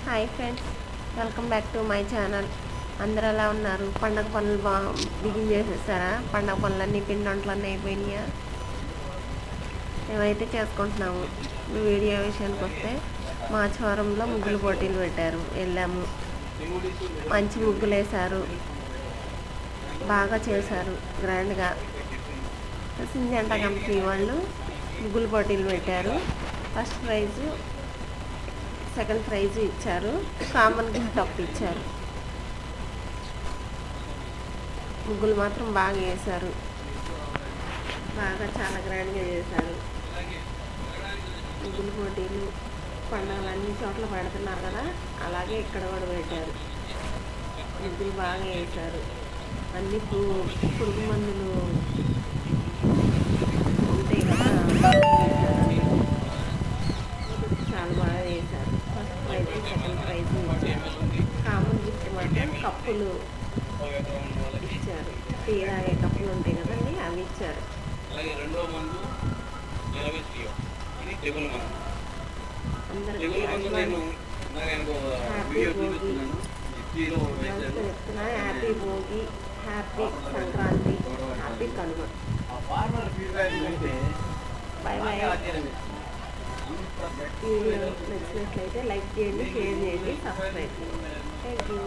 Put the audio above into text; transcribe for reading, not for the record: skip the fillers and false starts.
Hi friends, welcome back to my channel. అందరూ ఎలా ఉన్నారు? పండగ పనులు బిగిన్ చేసేసారా? పండగ పనులన్నీ పిండి వంటలన్నీ అయిపోయినాయా? మేమైతే చేసుకుంటున్నాము. వీడియో విషయానికి వస్తే మాచవరంలో ముగ్గులు పోటీలు పెట్టారు, వెళ్ళాము. మంచి ముగ్గులు వేశారు, బాగా చేశారు, గ్రాండ్గా. సింజంటా కంపెనీ వాళ్ళు ముగ్గులు పోటీలు పెట్టారు. ఫస్ట్ ప్రైజు, సెకండ్ ప్రైజ్ ఇచ్చారు, కామన్ గిఫ్ట్ అప్ ఇచ్చారు. ముగ్గులు మాత్రం బాగా వేశారు, బాగా చాలా గ్రాండ్గా చేశారు. ముగ్గులు పోటీలు పండుగలు అన్ని చోట్ల పెడుతున్నారు కదా, అలాగే ఇక్కడ కూడా పెట్టారు. ముగ్గులు బాగా వేశారు. అన్ని పురుగు మందులు ఉంటాయి కదా, చాలా బాగా వేశారు. ఫస్ట్ ప్రైజ్, సెకండ్ ప్రైజ్ ఇచ్చారు. కామన్ గిఫ్ట్ మాత్రం కప్పులు ఇచ్చారు. టీ తాగే కప్పులు ఉంటాయి కదండి, అవి ఇచ్చారు. అందరికీ హ్యాపీ భోగి చెప్తున్నా. Happy Bhogi, happy Sankranti, happy Kanuma. Bye bye. Video నచ్చినట్లయితే లైక్ చేయండి, షేర్ చేయండి, సబ్స్క్రైబ్ చేయండి. Thank you.